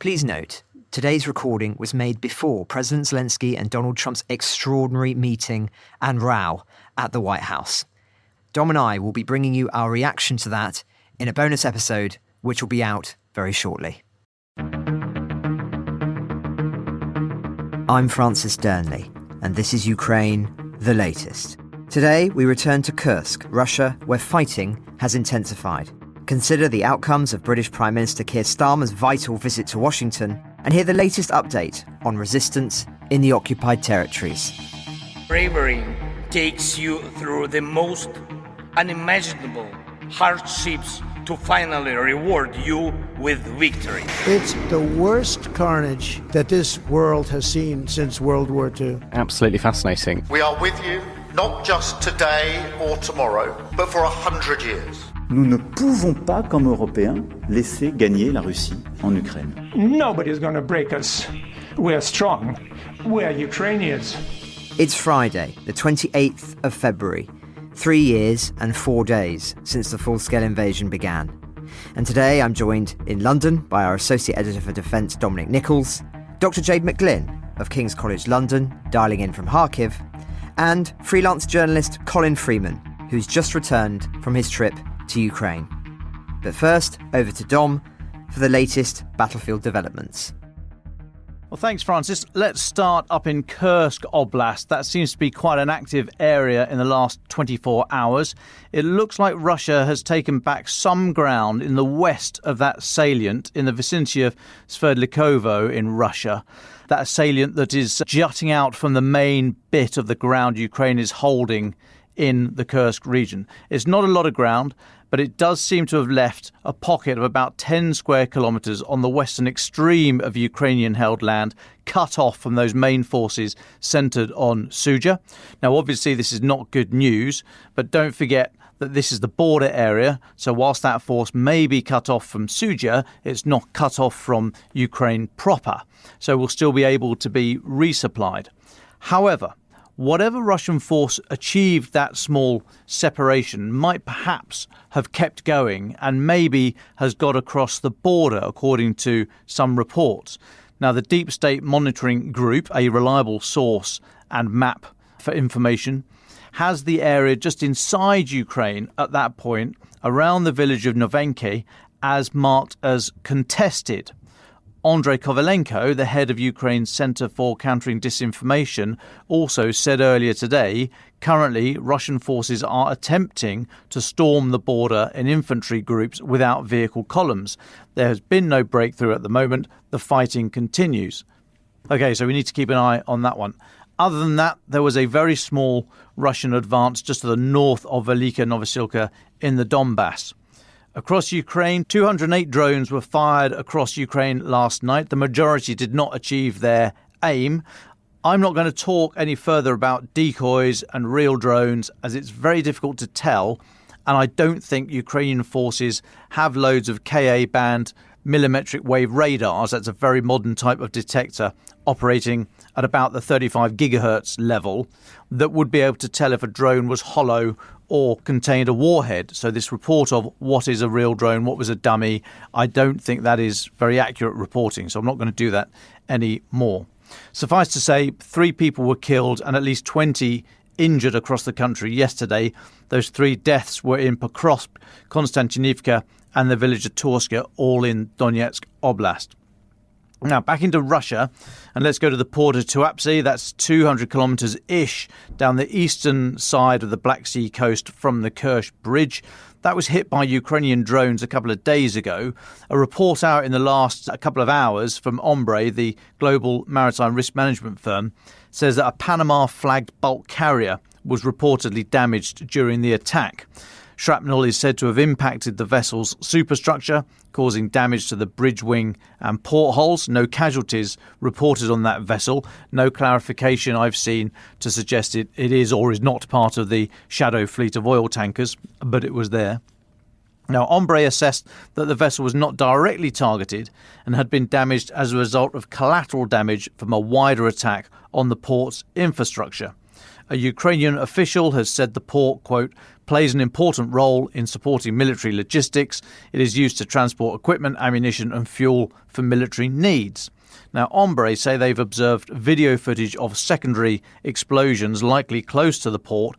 Please note, today's recording was made before President Zelensky and Donald Trump's extraordinary meeting and row at the White House. Dom and I will be bringing you our reaction to that in a bonus episode, which will be out very shortly. I'm Francis Dearnley, and this is Ukraine, the latest. Today, we return to Kursk, Russia, where fighting has intensified. Consider the outcomes of British Prime Minister Keir Starmer's vital visit to Washington and hear the latest update on resistance in the occupied territories. Bravery takes you through the most unimaginable hardships to finally reward you with victory. It's the worst carnage that this world has seen since World War II. Absolutely fascinating. We are with you, not just today or tomorrow, but for 100 years. Nous ne pouvons pas, comme Européens, laisser gagner la Russie en Ukraine. Nobody's going to break us. We're strong. We're Ukrainians. It's Friday, the 28th of February, 3 years and 4 days since the full-scale invasion began. And today I'm joined in London by our Associate Editor for Defence, Dominic Nicholls, Dr. Jade McGlynn of King's College London, dialing in from Kharkiv, and freelance journalist Colin Freeman, who's just returned from his trip to Ukraine. But first, over to Dom for the latest battlefield developments. Well, thanks, Francis. Let's start up in Kursk Oblast. That seems to be quite an active area in the last 24 hours. It looks like Russia has taken back some ground in the west of that salient in the vicinity of Sverdlikovo in Russia. That salient that is jutting out from the main bit of the ground Ukraine is holding in the Kursk region. It's not a lot of ground, but it does seem to have left a pocket of about 10 square kilometres on the western extreme of Ukrainian-held land, cut off from those main forces centred on Sudzha. Now, obviously, this is not good news, but don't forget that this is the border area, so whilst that force may be cut off from Sudzha, it's not cut off from Ukraine proper, so we'll still be able to be resupplied. However, whatever Russian force achieved that small separation might perhaps have kept going and maybe has got across the border, according to some reports. Now, the Deep State Monitoring Group, a reliable source and map for information, has the area just inside Ukraine at that point, around the village of Novenki, as marked as contested. Andrei Kovalenko, the head of Ukraine's Centre for Countering Disinformation, also said earlier today, currently Russian forces are attempting to storm the border in infantry groups without vehicle columns. There has been no breakthrough at the moment. The fighting continues. OK, so we need to keep an eye on that one. Other than that, there was a very small Russian advance just to the north of Velika Novosilka in the Donbass. Across Ukraine, 208 drones were fired across Ukraine last night. The majority did not achieve their aim. I'm not going to talk any further about decoys and real drones, as it's very difficult to tell. And I don't think Ukrainian forces have loads of Ka-band millimetric wave radars. That's a very modern type of detector operating at about the 35 gigahertz level that would be able to tell if a drone was hollow or contained a warhead. So this report of what is a real drone, what was a dummy, I don't think that is very accurate reporting. So I'm not going to do that anymore. Suffice to say, 3 people were killed and at least 20 injured across the country yesterday. Those 3 deaths were in Pokrovsk, Konstantinivka and the village of Torska, all in Donetsk Oblast. Now, back into Russia, and let's go to the port of Tuapse. That's 200 kilometres-ish down the eastern side of the Black Sea coast from the Kursk bridge. That was hit by Ukrainian drones a couple of days ago. A report out in the last couple of hours from Ombre, the global maritime risk management firm, says that a Panama-flagged bulk carrier was reportedly damaged during the attack. Shrapnel is said to have impacted the vessel's superstructure, causing damage to the bridge wing and portholes. No casualties reported on that vessel. No clarification I've seen to suggest it is or is not part of the shadow fleet of oil tankers, but it was there. Now, Ombre assessed that the vessel was not directly targeted and had been damaged as a result of collateral damage from a wider attack on the port's infrastructure. A Ukrainian official has said the port, quote, plays an important role in supporting military logistics. It is used to transport equipment, ammunition and fuel for military needs. Now, Ombre say they've observed video footage of secondary explosions likely close to the port,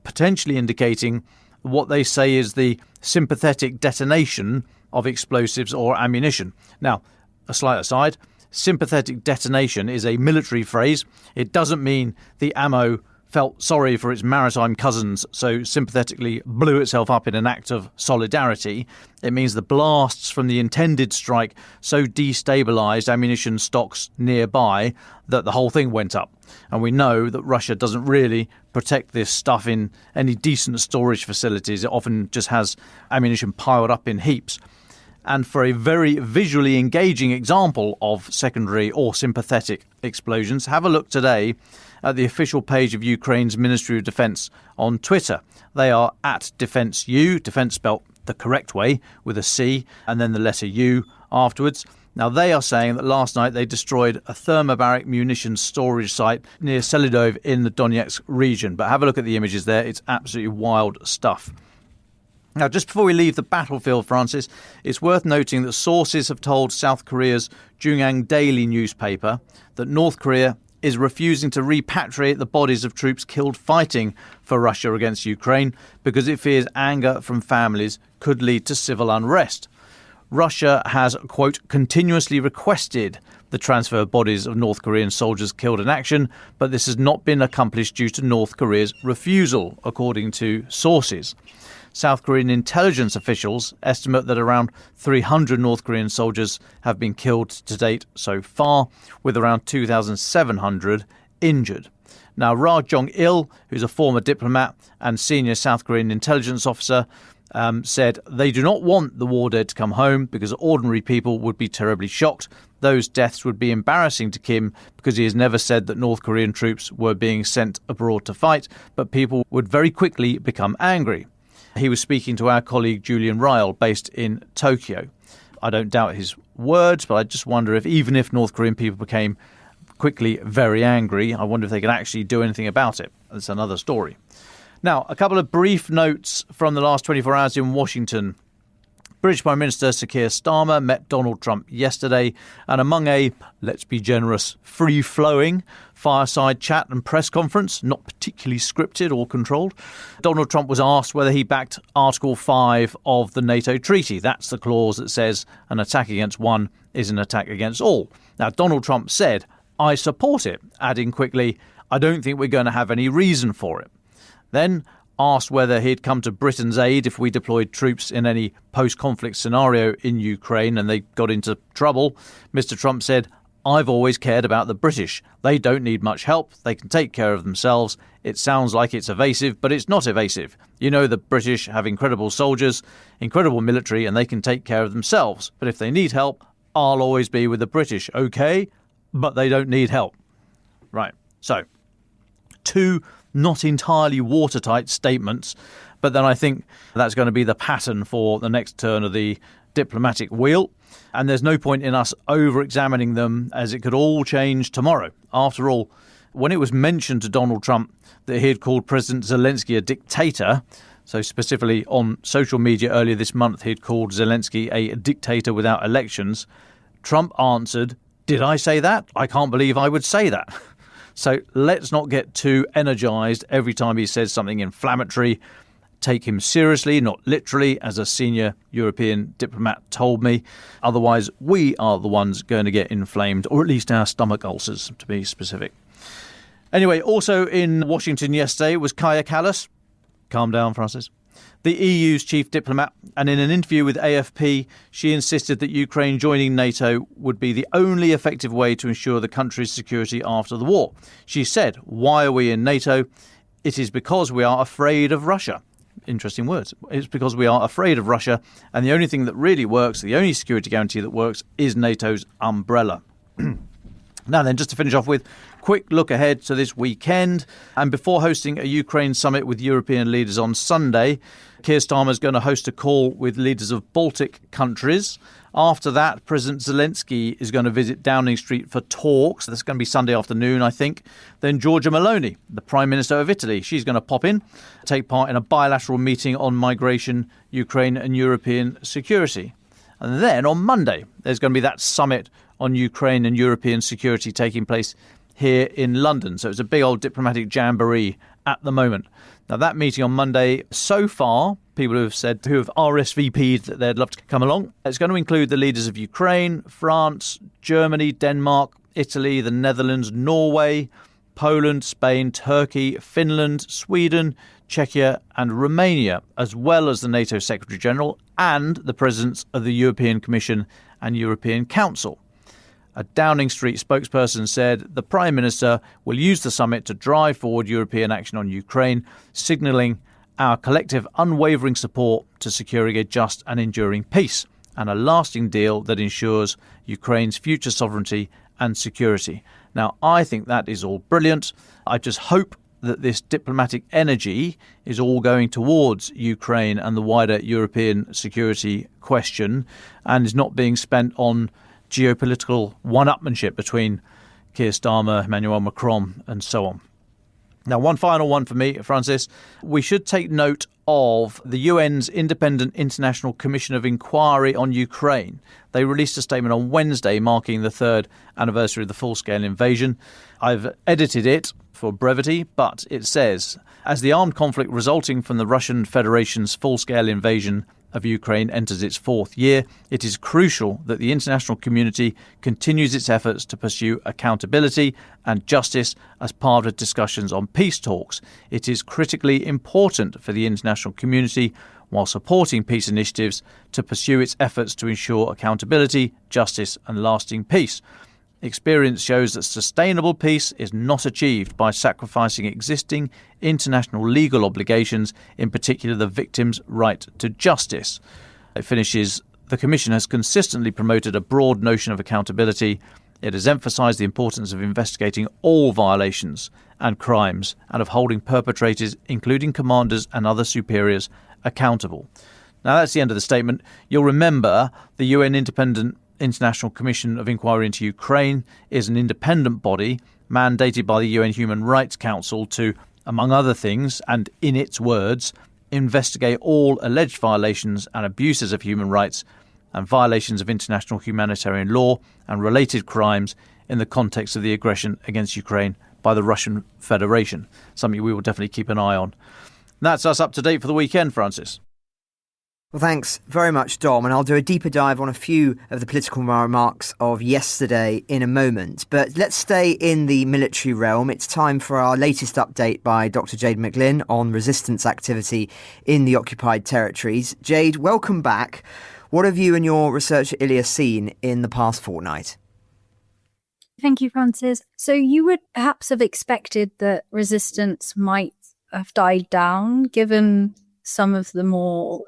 potentially indicating what they say is the sympathetic detonation of explosives or ammunition. Now, a slight aside, sympathetic detonation is a military phrase. It doesn't mean the ammo felt sorry for its maritime cousins, so sympathetically blew itself up in an act of solidarity. It means the blasts from the intended strike so destabilised ammunition stocks nearby that the whole thing went up. And we know that Russia doesn't really protect this stuff in any decent storage facilities. It often just has ammunition piled up in heaps. And for a very visually engaging example of secondary or sympathetic explosions, have a look today at the official page of Ukraine's Ministry of Defence on Twitter. They are at DefenceU, defence spelt the correct way, with a C and then the letter U afterwards. Now, they are saying that last night they destroyed a thermobaric munitions storage site near Selidov in the Donetsk region. But have a look at the images there. It's absolutely wild stuff. Now, just before we leave the battlefield, Francis, it's worth noting that sources have told South Korea's Jungang Daily newspaper that North Korea is refusing to repatriate the bodies of troops killed fighting for Russia against Ukraine because it fears anger from families could lead to civil unrest. Russia has, quote, continuously requested the transfer of bodies of North Korean soldiers killed in action, but this has not been accomplished due to North Korea's refusal, according to sources. South Korean intelligence officials estimate that around 300 North Korean soldiers have been killed to date so far, with around 2,700 injured. Now, Ra Jong-il, who's a former diplomat and senior South Korean intelligence officer, said they do not want the war dead to come home because ordinary people would be terribly shocked. Those deaths would be embarrassing to Kim because he has never said that North Korean troops were being sent abroad to fight, but people would very quickly become angry. He was speaking to our colleague Julian Ryle, based in Tokyo. I don't doubt his words, but I just wonder if even if North Korean people became quickly very angry, I wonder if they could actually do anything about it. That's another story. Now, a couple of brief notes from the last 24 hours in Washington. British Prime Minister Sir Keir Starmer met Donald Trump yesterday, and among a, let's be generous, free-flowing fireside chat and press conference, not particularly scripted or controlled, Donald Trump was asked whether he backed Article 5 of the NATO treaty. That's the clause that says an attack against one is an attack against all. Now, Donald Trump said, I support it, adding quickly, I don't think we're going to have any reason for it. Then, asked whether he'd come to Britain's aid if we deployed troops in any post-conflict scenario in Ukraine and they got into trouble, Mr. Trump said, I've always cared about the British. They don't need much help. They can take care of themselves. It sounds like it's evasive, but it's not evasive. You know, the British have incredible soldiers, incredible military, and they can take care of themselves. But if they need help, I'll always be with the British, okay? But they don't need help. Right, so, two not entirely watertight statements, but then I think that's going to be the pattern for the next turn of the diplomatic wheel. And there's no point in us over-examining them, as it could all change tomorrow. After all, when it was mentioned to Donald Trump that he had called President Zelensky a dictator, so specifically on social media earlier this month he'd called Zelensky a dictator without elections, Trump answered, did I say that? I can't believe I would say that. So let's not get too energised every time he says something inflammatory. Take him seriously, not literally, as a senior European diplomat told me. Otherwise, we are the ones going to get inflamed, or at least our stomach ulcers, to be specific. Anyway, also in Washington yesterday was Kaja Kallas. Calm down, Francis. The EU's chief diplomat, and in an interview with AFP, she insisted that Ukraine joining NATO would be the only effective way to ensure the country's security after the war. She said, why are we in NATO? It is because we are afraid of Russia. Interesting words. It's because we are afraid of Russia, and the only thing that really works, the only security guarantee that works, is NATO's umbrella. Now then, just to finish off with, quick look ahead to this weekend. And before hosting a Ukraine summit with European leaders on Sunday, Keir Starmer is going to host a call with leaders of Baltic countries After that, President Zelensky is going to visit Downing Street for talks. That's going to be Sunday afternoon, I think. Then Giorgia Meloni, the Prime Minister of Italy, she's going to pop in, take part in a bilateral meeting on migration, Ukraine and European security. And then on Monday, there's going to be that summit on Ukraine and European security taking place here in London. So it's a big old diplomatic jamboree at the moment. Now, that meeting on Monday, so far, people who have RSVP'd that they'd love to come along. It's going to include the leaders of Ukraine, France, Germany, Denmark, Italy, the Netherlands, Norway, Poland, Spain, Turkey, Finland, Sweden, Czechia and Romania, as well as the NATO Secretary-General and the presidents of the European Commission and European Council. A Downing Street spokesperson said the Prime Minister will use the summit to drive forward European action on Ukraine, signalling our collective unwavering support to securing a just and enduring peace and a lasting deal that ensures Ukraine's future sovereignty and security. Now, I think that is all brilliant. I just hope that this diplomatic energy is all going towards Ukraine and the wider European security question and is not being spent on geopolitical one-upmanship between Keir Starmer, Emmanuel Macron and so on. Now, one final one for me, Francis. We should take note of the UN's Independent International Commission of Inquiry on Ukraine. They released a statement on Wednesday marking the third anniversary of the full-scale invasion. I've edited it for brevity, but it says, as the armed conflict resulting from the Russian Federation's full-scale invasion of Ukraine enters its fourth year, it is crucial that the international community continues its efforts to pursue accountability and justice as part of discussions on peace talks. It is critically important for the international community, while supporting peace initiatives, to pursue its efforts to ensure accountability, justice and lasting peace. Experience shows that sustainable peace is not achieved by sacrificing existing international legal obligations, in particular the victim's right to justice. It finishes, the Commission has consistently promoted a broad notion of accountability. It has emphasised the importance of investigating all violations and crimes and of holding perpetrators, including commanders and other superiors, accountable. Now, that's the end of the statement. You'll remember the UN International Commission of Inquiry into Ukraine is an independent body mandated by the UN Human Rights Council to, among other things, and in its words, investigate all alleged violations and abuses of human rights and violations of international humanitarian law and related crimes in the context of the aggression against Ukraine by the Russian Federation, something we will definitely keep an eye on. That's us up to date for the weekend, Francis. Well, thanks very much, Dom, and I'll do a deeper dive on a few of the political remarks of yesterday in a moment. But let's stay in the military realm. It's time for our latest update by Dr. Jade McGlynn on resistance activity in the occupied territories. Jade, welcome back. What have you and your research at ILIA seen in the past fortnight? Thank you, Francis. So you would perhaps have expected that resistance might have died down, given some of the more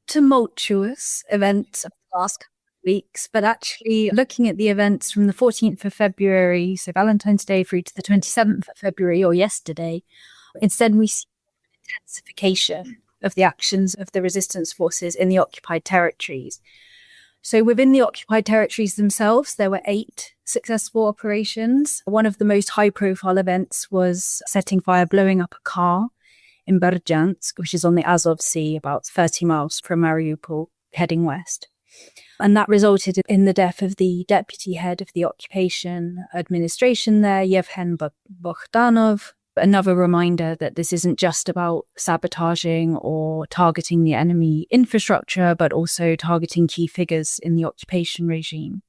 tumultuous events of the last couple of weeks, but actually looking at the events from the 14th of February, so Valentine's Day, through to the 27th of February, or yesterday, instead we see an intensification of the actions of the resistance forces in the occupied territories. So within the occupied territories themselves, there were 8 successful operations. One of the most high-profile events was setting fire, blowing up a car in Berdyansk, which is on the Azov Sea, about 30 miles from Mariupol, heading west. And that resulted in the death of the deputy head of the occupation administration there, Yevhen Bogdanov. Another reminder that this isn't just about sabotaging or targeting the enemy infrastructure, but also targeting key figures in the occupation regime.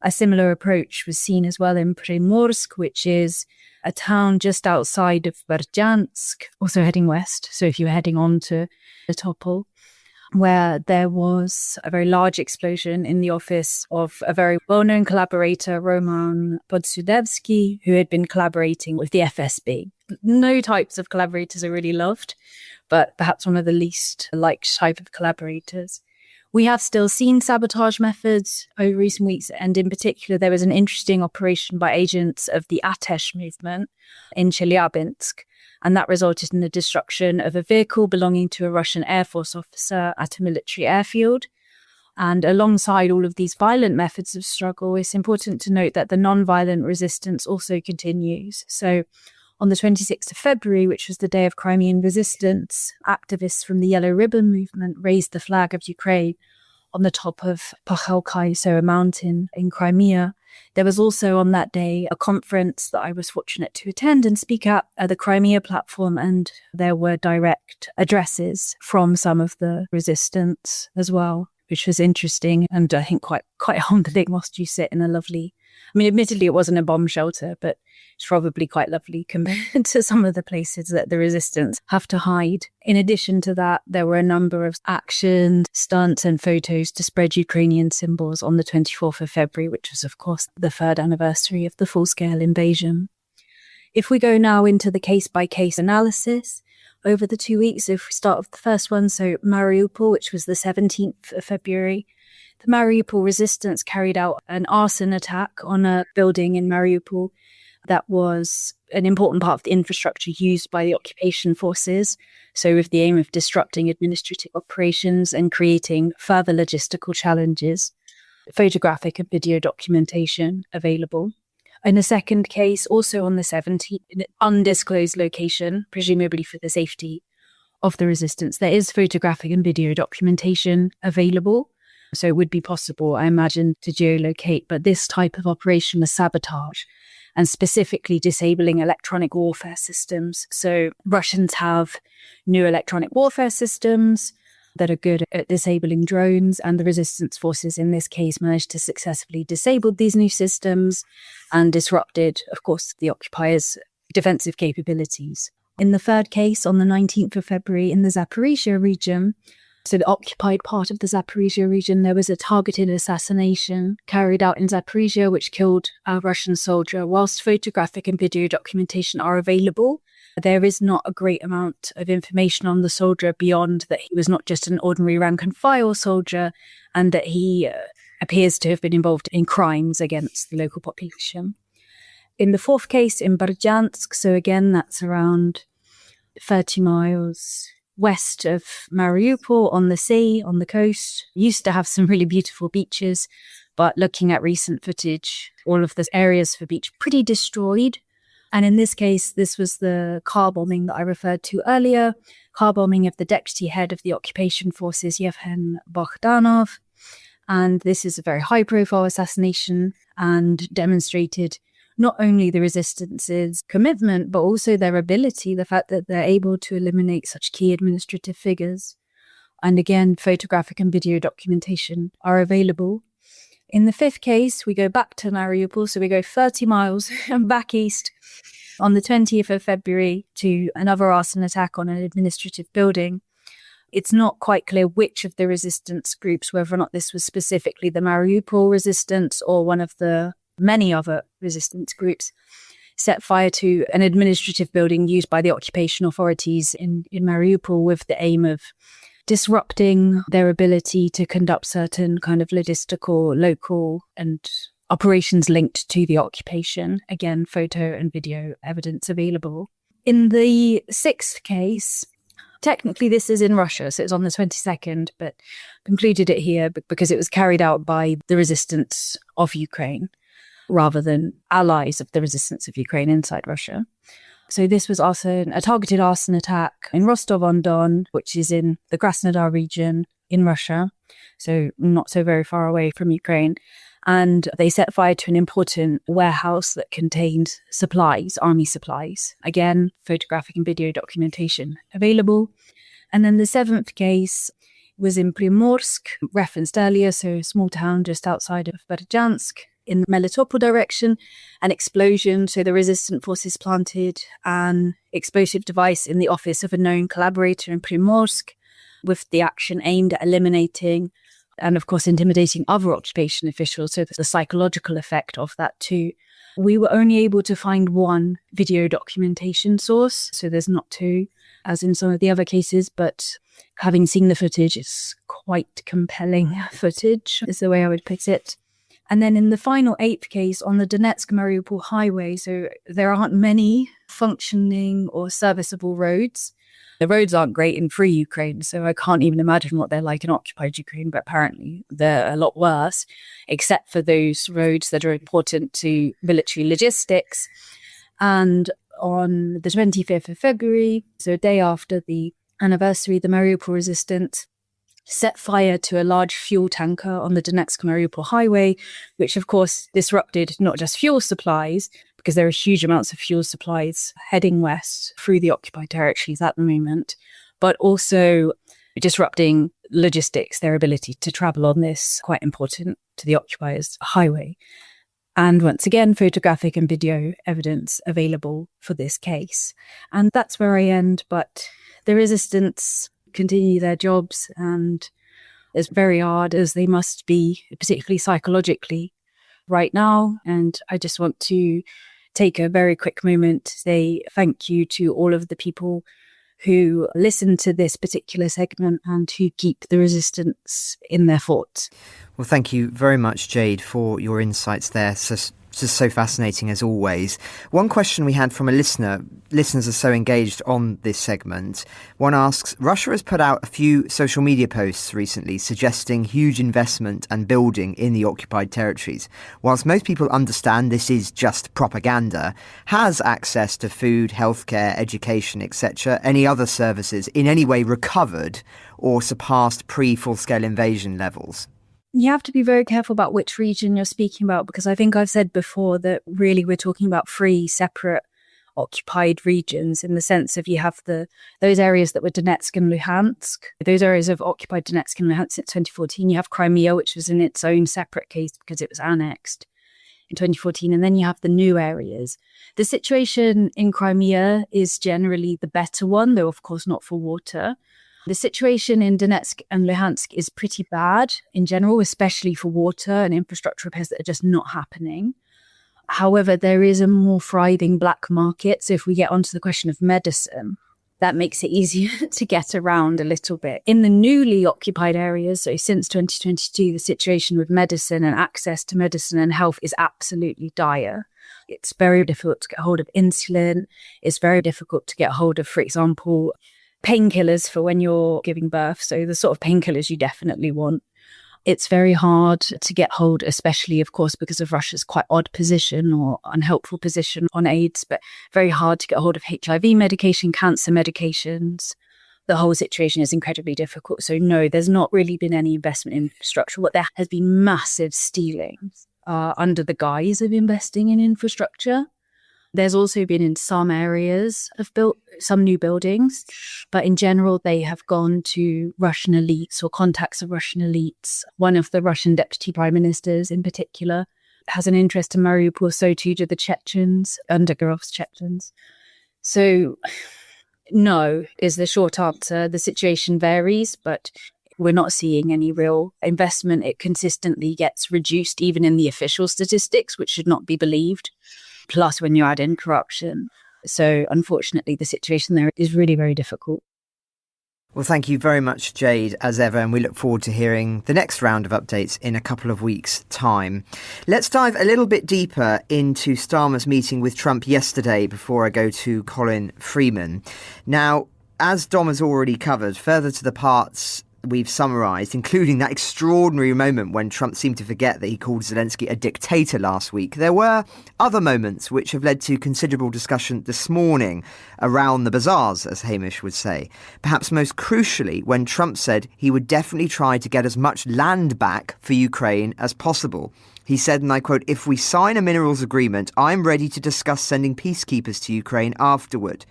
A similar approach was seen as well in Primorsk, which is a town just outside of Berdyansk, also heading west. So if you're heading on to the Topol, where there was a very large explosion in the office of a very well-known collaborator, Roman Podsudevsky, who had been collaborating with the FSB. No types of collaborators are really loved, but perhaps one of the least liked type of collaborators. We have still seen sabotage methods over recent weeks, and in particular, there was an interesting operation by agents of the Atesh movement in Chelyabinsk, and that resulted in the destruction of a vehicle belonging to a Russian Air Force officer at a military airfield. And alongside all of these violent methods of struggle, it's important to note that the non-violent resistance also continues. So on the 26th of February, which was the day of Crimean resistance, activists from the Yellow Ribbon movement raised the flag of Ukraine on the top of Pachelkai, so a mountain in Crimea. There was also on that day a conference that I was fortunate to attend and speak at the Crimea platform, and there were direct addresses from some of the resistance as well, which was interesting and I think quite humbling whilst you sit in a lovely, I mean, admittedly it wasn't a bomb shelter, but it's probably quite lovely compared to some of the places that the resistance have to hide. In addition to that, there were a number of actions, stunts and photos to spread Ukrainian symbols on the 24th of February, which was, of course, the third anniversary of the full-scale invasion. If we go now into the case-by-case analysis, over the 2 weeks, if we start with the first one, so Mariupol, which was the 17th of February, the Mariupol resistance carried out an arson attack on a building in Mariupol that was an important part of the infrastructure used by the occupation forces, so with the aim of disrupting administrative operations and creating further logistical challenges. Photographic and video documentation available. In a second case, also on the 17th, in an undisclosed location, presumably for the safety of the resistance, there is photographic and video documentation available. So it would be possible, I imagine, to geolocate, but this type of operation was sabotage and specifically disabling electronic warfare systems. So Russians have new electronic warfare systems that are good at disabling drones, and the resistance forces in this case managed to successfully disable these new systems and disrupted, of course, the occupiers' defensive capabilities. In the third case, on the 19th of February in the Zaporizhia region, so the occupied part of the Zaporizhia region, there was a targeted assassination carried out in Zaporizhia, which killed a Russian soldier. Whilst photographic and video documentation are available, there is not a great amount of information on the soldier beyond that he was not just an ordinary rank and file soldier, and that he appears to have been involved in crimes against the local population. In the fourth case, in Berdyansk, so again, that's around 30 miles west of Mariupol on the sea, on the coast, used to have some really beautiful beaches, but looking at recent footage, all of the areas for beach pretty destroyed. And in this case, this was the car bombing that I referred to earlier, car bombing of the deputy head of the occupation forces, Yevhen Bogdanov. And this is a very high-profile assassination and demonstrated not only the resistance's commitment, but also their ability, the fact that they're able to eliminate such key administrative figures. And again, photographic and video documentation are available. In the fifth case, we go back to Mariupol, so we go 30 miles back east on the 20th of February to another arson attack on an administrative building. It's not quite clear which of the resistance groups, whether or not this was specifically the Mariupol resistance or one of the many other resistance groups, set fire to an administrative building used by the occupation authorities in Mariupol with the aim of disrupting their ability to conduct certain kind of logistical, local and operations linked to the occupation. Again, photo and video evidence available. In the sixth case, technically this is in Russia, so it's on the 22nd, but concluded it here because it was carried out by the resistance of Ukraine, rather than allies of the resistance of Ukraine inside Russia. So this was also a targeted arson attack in Rostov-on-Don, which is in the Krasnodar region in Russia, so not so very far away from Ukraine. And they set fire to an important warehouse that contained supplies, army supplies. Again, photographic and video documentation available. And then the seventh case was in Primorsk, referenced earlier, so a small town just outside of Berdyansk, in the Melitopol direction, an explosion. So the resistant forces planted an explosive device in the office of a known collaborator in Primorsk, with the action aimed at eliminating and, of course, intimidating other occupation officials. So the psychological effect of that too. We were only able to find one video documentation source, so there's not two, as in some of the other cases, but having seen the footage, it's quite compelling footage, is the way I would put it. And then in the final eighth case on the Donetsk-Mariupol highway, so there aren't many functioning or serviceable roads. The roads aren't great in free Ukraine, so I can't even imagine what they're like in occupied Ukraine, but apparently they're a lot worse, except for those roads that are important to military logistics. And on the 25th of February, so a day after the anniversary, the Mariupol resistance set fire to a large fuel tanker on the Donetsk-Mariupol highway, which of course disrupted not just fuel supplies, because there are huge amounts of fuel supplies heading west through the occupied territories at the moment, but also disrupting logistics, their ability to travel on this quite important to the occupiers' highway. And once again, photographic and video evidence available for this case. And that's where I end, but the resistance continue their jobs, and as very hard as they must be, particularly psychologically right now. And I just want to take a very quick moment to say thank you to all of the people who listen to this particular segment and who keep the resistance in their thoughts. Well, thank you very much, Jade, for your insights there. Just so fascinating as always. One question we had from a listener, listeners are so engaged on this segment. One asks, Russia has put out a few social media posts recently suggesting huge investment and building in the occupied territories. Whilst most people understand this is just propaganda, has access to food, healthcare, education, etc., any other services in any way recovered or surpassed pre-full-scale invasion levels? You have to be very careful about which region you're speaking about, because I think I've said before that really we're talking about three separate occupied regions, in the sense of you have those areas that were Donetsk and Luhansk, those areas of occupied Donetsk and Luhansk since 2014. You have Crimea, which was in its own separate case because it was annexed in 2014. And then you have the new areas. The situation in Crimea is generally the better one, though of course not for water. The situation in Donetsk and Luhansk is pretty bad in general, especially for water and infrastructure repairs that are just not happening. However, there is a more thriving black market. So if we get onto the question of medicine, that makes it easier to get around a little bit. In the newly occupied areas, so since 2022, the situation with medicine and access to medicine and health is absolutely dire. It's very difficult to get hold of insulin. It's very difficult to get hold of, for example, painkillers for when you're giving birth. So the sort of painkillers you definitely want. It's very hard to get hold, especially, of course, because of Russia's quite odd position or unhelpful position on AIDS, but very hard to get hold of HIV medication, cancer medications. The whole situation is incredibly difficult. So no, there's not really been any investment in infrastructure. What there has been massive stealing under the guise of investing in infrastructure. There's also been in some areas have built some new buildings, but in general, they have gone to Russian elites or contacts of Russian elites. One of the Russian deputy prime ministers in particular has an interest in Mariupol, so too do the Chechens, Undergarov's Chechens. So no is the short answer. The situation varies, but we're not seeing any real investment. It consistently gets reduced, even in the official statistics, which should not be believed. Plus, when you add in corruption. So, unfortunately, the situation there is really very difficult. Well, thank you very much, Jade, as ever, and we look forward to hearing the next round of updates in a couple of weeks' time. Let's dive a little bit deeper into Starmer's meeting with Trump yesterday before I go to Colin Freeman. Now, as Dom has already covered, further to the parts we've summarised, including that extraordinary moment when Trump seemed to forget that he called Zelensky a dictator last week, there were other moments which have led to considerable discussion this morning around the bazaars, as Hamish would say. Perhaps most crucially, when Trump said he would definitely try to get as much land back for Ukraine as possible. He said, and I quote, "If we sign a minerals agreement, I'm ready to discuss sending peacekeepers to Ukraine afterward."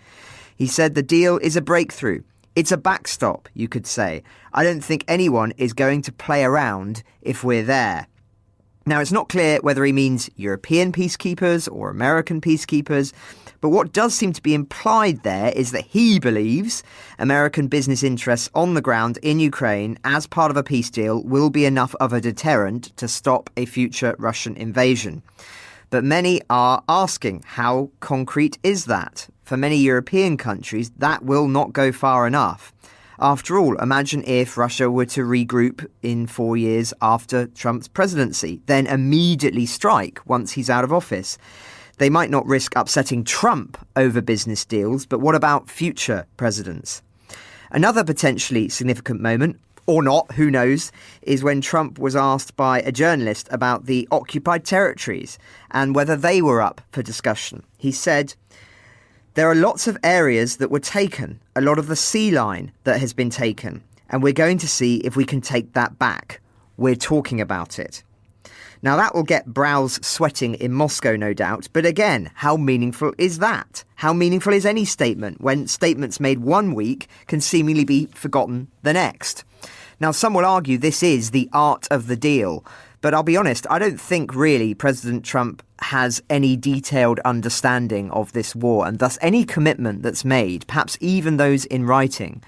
He said the deal is a breakthrough. It's a backstop, you could say. I don't think anyone is going to play around if we're there. Now, it's not clear whether he means European peacekeepers or American peacekeepers, but what does seem to be implied there is that he believes American business interests on the ground in Ukraine as part of a peace deal will be enough of a deterrent to stop a future Russian invasion. But many are asking, how concrete is that? For many European countries, that will not go far enough. After all, imagine if Russia were to regroup in 4 years after Trump's presidency, then immediately strike once he's out of office. They might not risk upsetting Trump over business deals, but what about future presidents? Another potentially significant moment, or not, who knows, is when Trump was asked by a journalist about the occupied territories and whether they were up for discussion. He said, "There are lots of areas that were taken, a lot of the sea line that has been taken, and we're going to see if we can take that back. We're talking about it." Now that will get brows sweating in Moscow, no doubt, but again, how meaningful is that? How meaningful is any statement when statements made one week can seemingly be forgotten the next? Now, some will argue this is the art of the deal, but I'll be honest, I don't think really President Trump has any detailed understanding of this war, and thus any commitment that's made, perhaps even those in writing,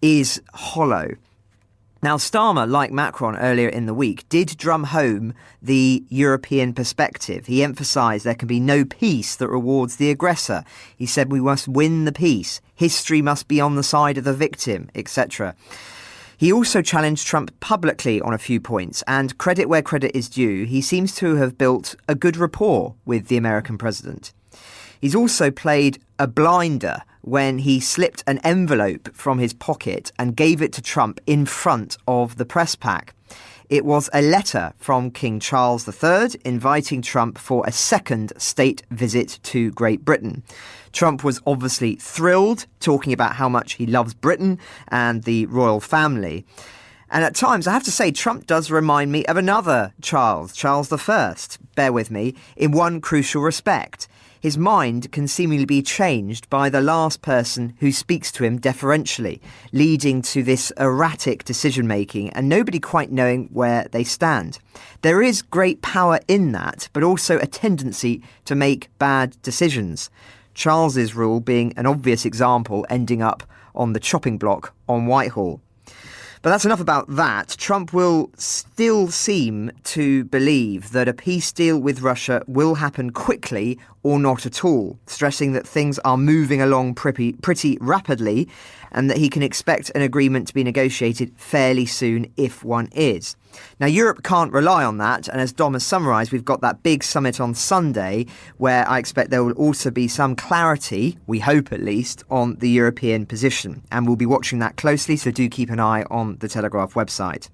is hollow. Now, Starmer, like Macron earlier in the week, did drum home the European perspective. He emphasised there can be no peace that rewards the aggressor. He said we must win the peace. History must be on the side of the victim, etc. He also challenged Trump publicly on a few points, and credit where credit is due, he seems to have built a good rapport with the American president. He's also played a blinder when he slipped an envelope from his pocket and gave it to Trump in front of the press pack. It was a letter from King Charles III inviting Trump for a second state visit to Great Britain. Trump was obviously thrilled, talking about how much he loves Britain and the royal family. And at times, I have to say, Trump does remind me of another Charles, Charles I. Bear with me, in one crucial respect. His mind can seemingly be changed by the last person who speaks to him deferentially, leading to this erratic decision-making and nobody quite knowing where they stand. There is great power in that, but also a tendency to make bad decisions. Charles's rule being an obvious example, ending up on the chopping block on Whitehall. But that's enough about that. Trump will still seem to believe that a peace deal with Russia will happen quickly or not at all, stressing that things are moving along pretty rapidly and that he can expect an agreement to be negotiated fairly soon if one is. Now, Europe can't rely on that, and as Dom has summarised, we've got that big summit on Sunday where I expect there will also be some clarity, we hope at least, on the European position. And we'll be watching that closely, so do keep an eye on the Telegraph website.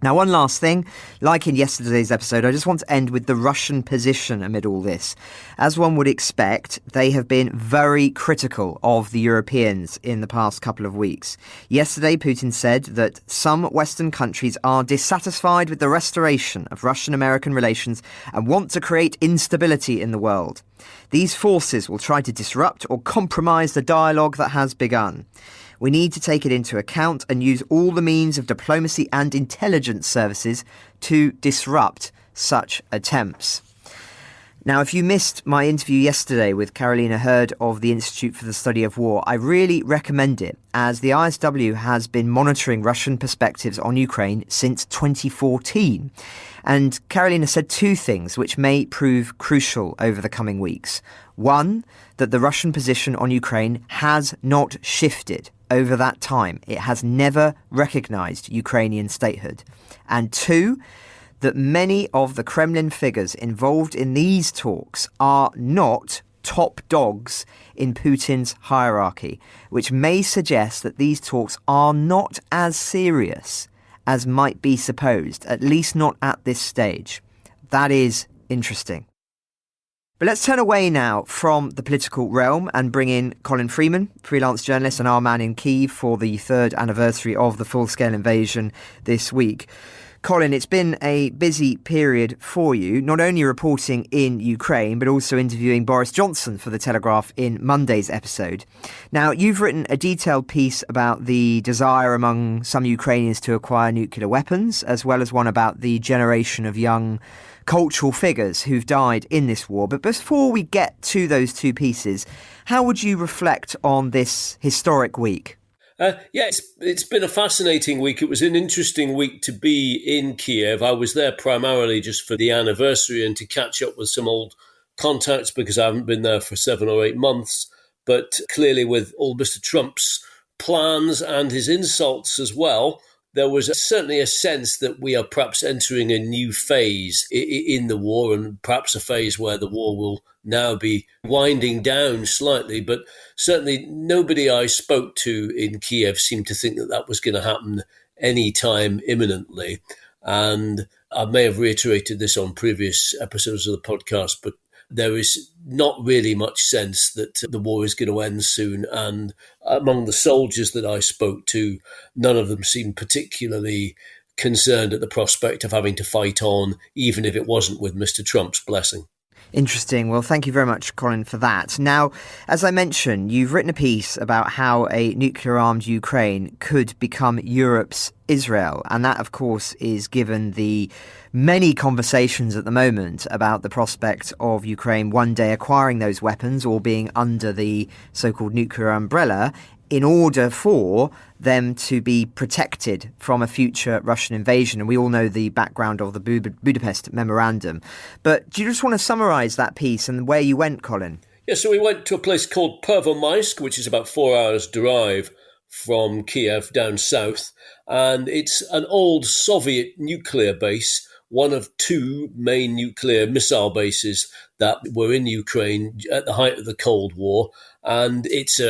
Now, one last thing, like in yesterday's episode, I just want to end with the Russian position amid all this. As one would expect, they have been very critical of the Europeans in the past couple of weeks. Yesterday, Putin said that some Western countries are dissatisfied with the restoration of Russian-American relations and want to create instability in the world. These forces will try to disrupt or compromise the dialogue that has begun. We need to take it into account and use all the means of diplomacy and intelligence services to disrupt such attempts. Now, if you missed my interview yesterday with Carolina Hurd of the Institute for the Study of War, I really recommend it, as the ISW has been monitoring Russian perspectives on Ukraine since 2014. And Carolina said two things which may prove crucial over the coming weeks. One, that the Russian position on Ukraine has not shifted over that time. It has never recognised Ukrainian statehood. And two, that many of the Kremlin figures involved in these talks are not top dogs in Putin's hierarchy, which may suggest that these talks are not as serious as might be supposed, at least not at this stage. That is interesting. But let's turn away now from the political realm and bring in Colin Freeman, freelance journalist and our man in Kyiv for the third anniversary of the full-scale invasion this week. Colin, it's been a busy period for you, not only reporting in Ukraine, but also interviewing Boris Johnson for the Telegraph in Monday's episode. Now, you've written a detailed piece about the desire among some Ukrainians to acquire nuclear weapons, as well as one about the generation of young cultural figures who've died in this war. But before we get to those two pieces, how would you reflect on this historic week? It's been a fascinating week. It was an interesting week to be in Kiev. I was there primarily just for the anniversary and to catch up with some old contacts because I haven't been there for 7 or 8 months. But clearly with all Mr. Trump's plans and his insults as well, there was certainly a sense that we are perhaps entering a new phase in the war, and perhaps a phase where the war will now be winding down slightly. But certainly nobody I spoke to in Kiev seemed to think that that was going to happen any time imminently. And I may have reiterated this on previous episodes of the podcast, but there is not really much sense that the war is going to end soon. And among the soldiers that I spoke to, none of them seemed particularly concerned at the prospect of having to fight on, even if it wasn't with Mr. Trump's blessing. Interesting. Well, thank you very much, Colin, for that. Now, as I mentioned, you've written a piece about how a nuclear-armed Ukraine could become Europe's Israel. And that, of course, is given the many conversations at the moment about the prospect of Ukraine one day acquiring those weapons or being under the so-called nuclear umbrella in order for them to be protected from a future Russian invasion. And we all know the background of the Budapest Memorandum. But do you just want to summarise that piece and where you went, Colin? Yeah, so we went to a place called Pervomaisk, which is about 4 hours' drive from Kiev down south. And it's an old Soviet nuclear base, one of two main nuclear missile bases that were in Ukraine at the height of the Cold War. And it's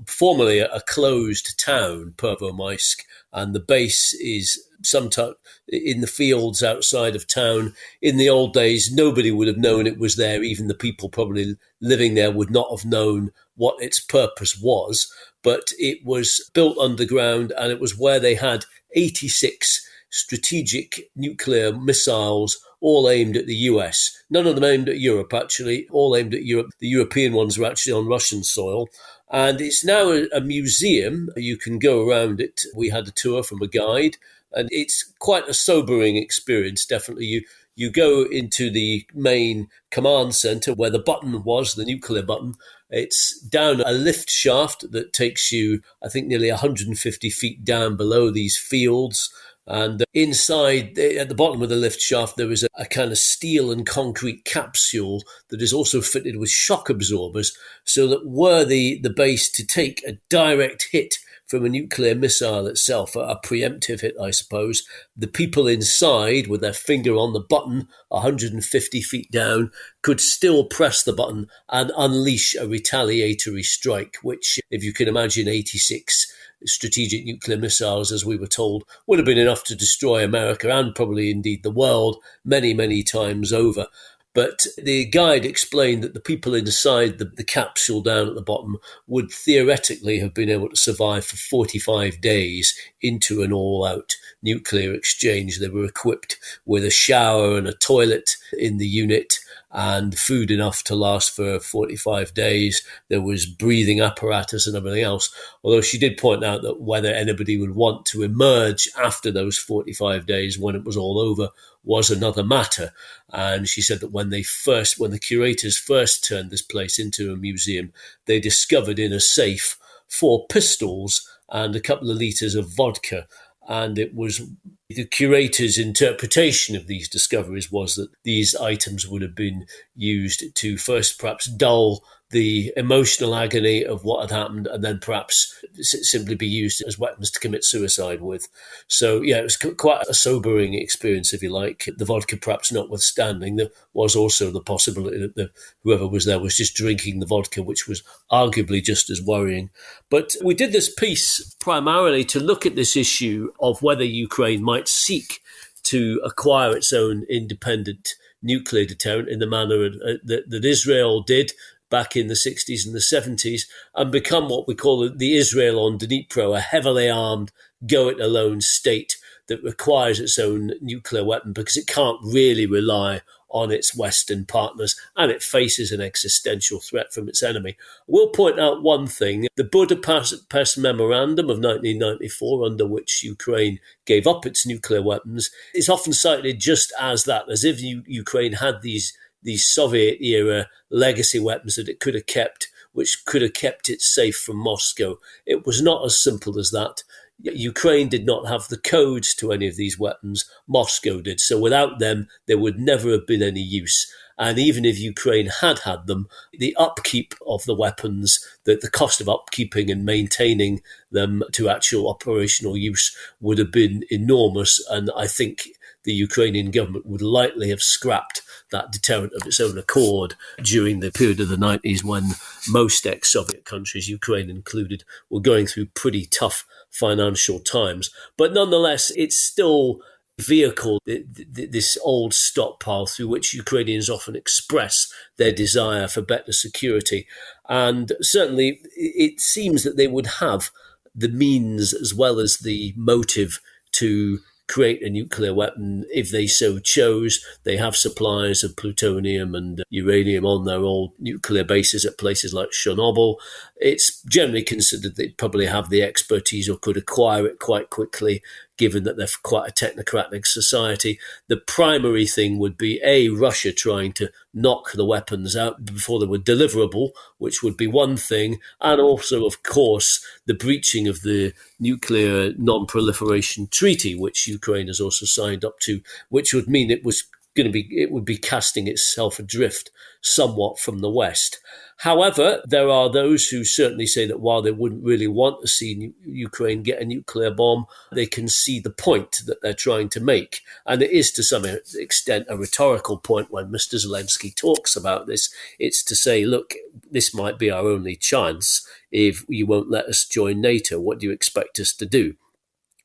formerly a closed town, Pervomaisk, and the base is sometime in the fields outside of town. In the old days, nobody would have known it was there. Even the people probably living there would not have known what its purpose was. But it was built underground, and it was where they had 86 strategic nuclear missiles, all aimed at the US. None of them aimed at Europe, actually, all aimed at Europe. The European ones were actually on Russian soil. And it's now a museum. You can go around it. We had a tour from a guide, and it's quite a sobering experience, definitely. You go into the main command center where the button was, the nuclear button. It's down a lift shaft that takes you, I think, nearly 150 feet down below these fields. And inside, at the bottom of the lift shaft, there is a kind of steel and concrete capsule that is also fitted with shock absorbers, so that were the base to take a direct hit from a nuclear missile itself, a preemptive hit, I suppose, the people inside, with their finger on the button 150 feet down, could still press the button and unleash a retaliatory strike, which, if you can imagine, 86 strategic nuclear missiles, as we were told, would have been enough to destroy America and probably indeed the world many, many times over. But the guide explained that the people inside the capsule down at the bottom would theoretically have been able to survive for 45 days into an all-out nuclear exchange. They were equipped with a shower and a toilet in the unit and food enough to last for 45 days. There was breathing apparatus and everything else. Although she did point out that whether anybody would want to emerge after those 45 days when it was all over was another matter. And she said that when the curators first turned this place into a museum, they discovered in a safe 4 pistols and a couple of litres of vodka. And it was the curator's interpretation of these discoveries was that these items would have been used to first perhaps dull the emotional agony of what had happened, and then perhaps simply be used as weapons to commit suicide with. So, yeah, it was quite a sobering experience, if you like. The vodka perhaps notwithstanding, there was also the possibility that whoever was there was just drinking the vodka, which was arguably just as worrying. But we did this piece primarily to look at this issue of whether Ukraine might seek to acquire its own independent nuclear deterrent in the manner that Israel did back in the 60s and the 70s, and become what we call the Israel on Dnipro, a heavily armed, go-it-alone state that requires its own nuclear weapon because it can't really rely on its Western partners, and it faces an existential threat from its enemy. We'll point out one thing. The Budapest Memorandum of 1994, under which Ukraine gave up its nuclear weapons, is often cited just as that, as if Ukraine had these Soviet-era legacy weapons that it could have kept, which could have kept it safe from Moscow. It was not as simple as that. Ukraine did not have the codes to any of these weapons. Moscow did. So without them, there would never have been any use. And even if Ukraine had them, the upkeep of the weapons, the cost of upkeeping and maintaining them to actual operational use would have been enormous. And I think the Ukrainian government would likely have scrapped that deterrent of its own accord during the period of the 90s when most ex-Soviet countries, Ukraine included, were going through pretty tough financial times. But nonetheless, it's still vehicle, this old stockpile through which Ukrainians often express their desire for better security. And certainly it seems that they would have the means as well as the motive to create a nuclear weapon if they so chose. They have supplies of plutonium and uranium on their old nuclear bases at places like Chernobyl. It's generally considered they'd probably have the expertise or could acquire it quite quickly, given that they're quite a technocratic society. The primary thing would be, Russia trying to knock the weapons out before they were deliverable, which would be one thing, and also, of course, the breaching of the Nuclear Non-Proliferation Treaty, which Ukraine has also signed up to, which would mean it would be casting itself adrift somewhat from the West. However, there are those who certainly say that while they wouldn't really want to see Ukraine get a nuclear bomb, they can see the point that they're trying to make. And it is to some extent a rhetorical point when Mr. Zelensky talks about this. It's to say, look, this might be our only chance if you won't let us join NATO. What do you expect us to do?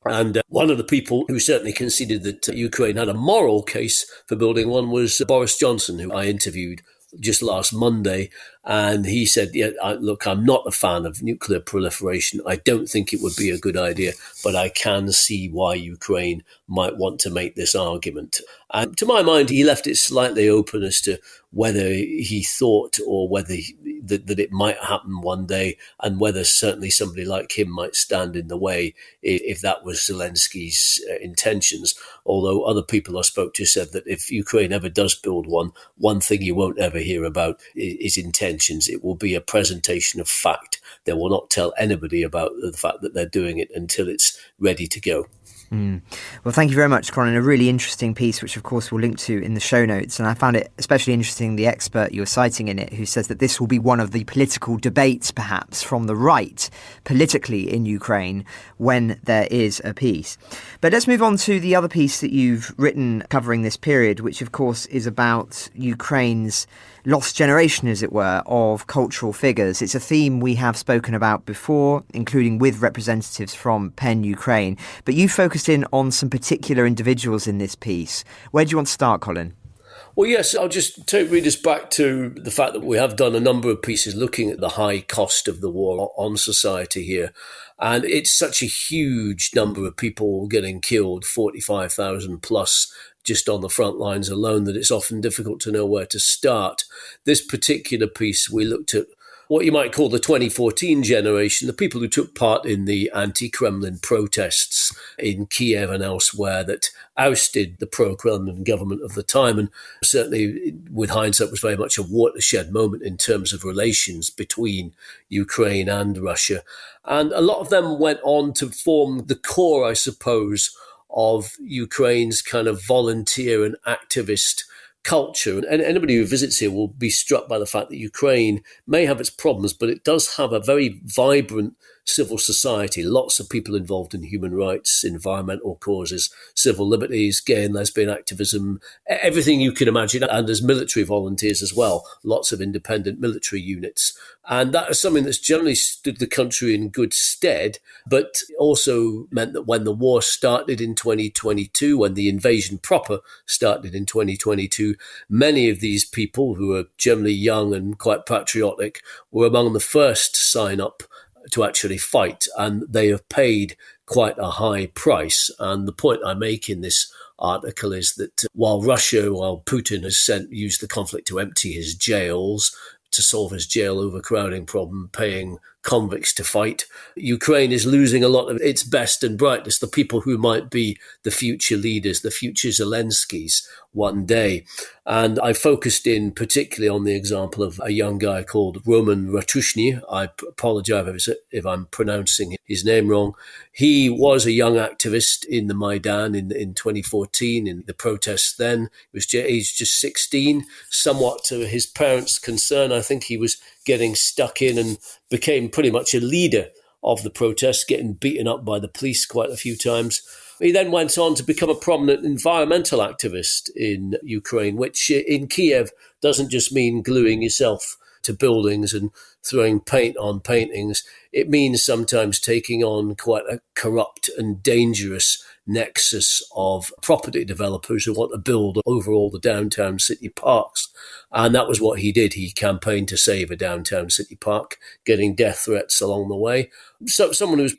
And one of the people who certainly conceded that Ukraine had a moral case for building one was Boris Johnson, who I interviewed just last Monday. And he said, look, I'm not a fan of nuclear proliferation. I don't think it would be a good idea, but I can see why Ukraine might want to make this argument. And to my mind, he left it slightly open as to whether he thought or whether that it might happen one day, and whether certainly somebody like him might stand in the way if that was Zelensky's intentions. Although other people I spoke to said that if Ukraine ever does build one thing you won't ever hear about is intentions. It will be a presentation of fact. They will not tell anybody about the fact that they're doing it until it's ready to go. Well, thank you very much, Colin. A really interesting piece, which of course we'll link to in the show notes. And I found it especially interesting, the expert you're citing in it, who says that this will be one of the political debates, perhaps, from the right, politically in Ukraine, when there is a peace. But let's move on to the other piece that you've written covering this period, which of course is about Ukraine's lost generation, as it were, of cultural figures. It's a theme we have spoken about before, including with representatives from PEN Ukraine. But you focused in on some particular individuals in this piece. Where do you want to start, Colin? Well, yes, I'll just take readers back to the fact that we have done a number of pieces looking at the high cost of the war on society here. And it's such a huge number of people getting killed, 45,000 plus, just on the front lines alone, that it's often difficult to know where to start. This particular piece, we looked at what you might call the 2014 generation, the people who took part in the anti-Kremlin protests in Kiev and elsewhere that ousted the pro-Kremlin government of the time, and certainly with hindsight was very much a watershed moment in terms of relations between Ukraine and Russia. And a lot of them went on to form the core, I suppose, of Ukraine's kind of volunteer and activist culture. And anybody who visits here will be struck by the fact that Ukraine may have its problems, but it does have a very vibrant civil society, lots of people involved in human rights, environmental causes, civil liberties, gay and lesbian activism, everything you can imagine. And there's military volunteers as well, lots of independent military units. And that is something that's generally stood the country in good stead, but also meant that when the war started in 2022, when the invasion proper started in 2022, many of these people who are generally young and quite patriotic were among the first to sign up to actually fight, and they have paid quite a high price. And the point I make in this article is that while Putin has used the conflict to empty his jails, to solve his jail overcrowding problem, paying convicts to fight. Ukraine is losing a lot of its best and brightest, the people who might be the future leaders, the future Zelenskys one day. And I focused in particularly on the example of a young guy called Roman Ratushny. I apologize if I'm pronouncing his name wrong. He was a young activist in the Maidan in 2014, in the protests then. He was aged just 16, somewhat to his parents' concern. I think he was getting stuck in and became pretty much a leader of the protests, getting beaten up by the police quite a few times. He then went on to become a prominent environmental activist in Ukraine, which in Kiev doesn't just mean gluing yourself to buildings and throwing paint on paintings. It means sometimes taking on quite a corrupt and dangerous nexus of property developers who want to build over all the downtown city parks. And that was what he did. He campaigned to save a downtown city park, getting death threats along the way. So someone who's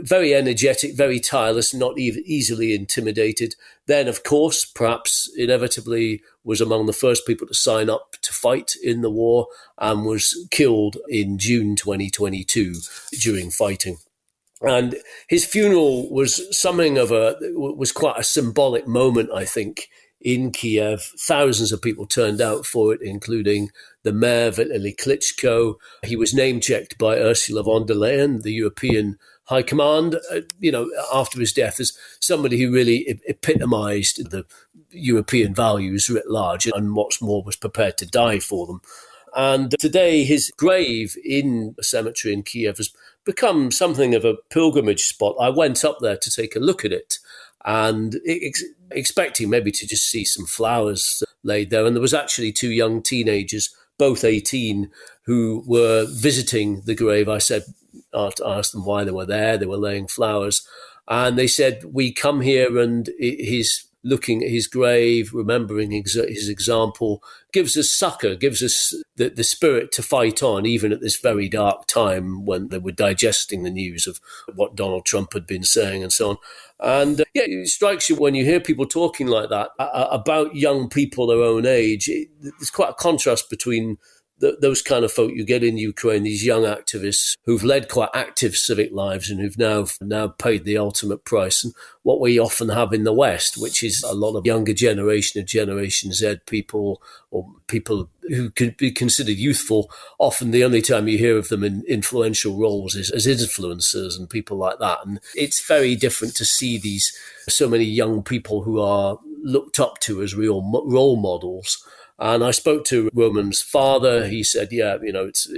very energetic, very tireless, not easily intimidated. Then, of course, perhaps inevitably was among the first people to sign up to fight in the war and was killed in June 2022 during fighting. And his funeral was was quite a symbolic moment, I think, in Kiev. Thousands of people turned out for it, including the mayor, Vitaly Klitschko. He was name-checked by Ursula von der Leyen, the European High Command, after his death, as somebody who really epitomized the European values writ large, and what's more, was prepared to die for them. And today his grave in a cemetery in Kiev has become something of a pilgrimage spot. I went up there to take a look at it and expecting maybe to just see some flowers laid there. And there was actually two young teenagers, both 18, who were visiting the grave. I asked them why they were there. They were laying flowers. And they said, we come here and he's looking at his grave, remembering his example, gives us succor, gives us the spirit to fight on, even at this very dark time when they were digesting the news of what Donald Trump had been saying and so on. And it strikes you when you hear people talking like that about young people their own age. There's quite a contrast between those kind of folk you get in Ukraine, these young activists who've led quite active civic lives and who've now paid the ultimate price, and what we often have in the West, which is a lot of younger generation of Generation Z people, or people who could be considered youthful. Often the only time you hear of them in influential roles is as influencers and people like that. And it's very different to see so many young people who are looked up to as real role models. And I spoke to Roman's father. He said, it's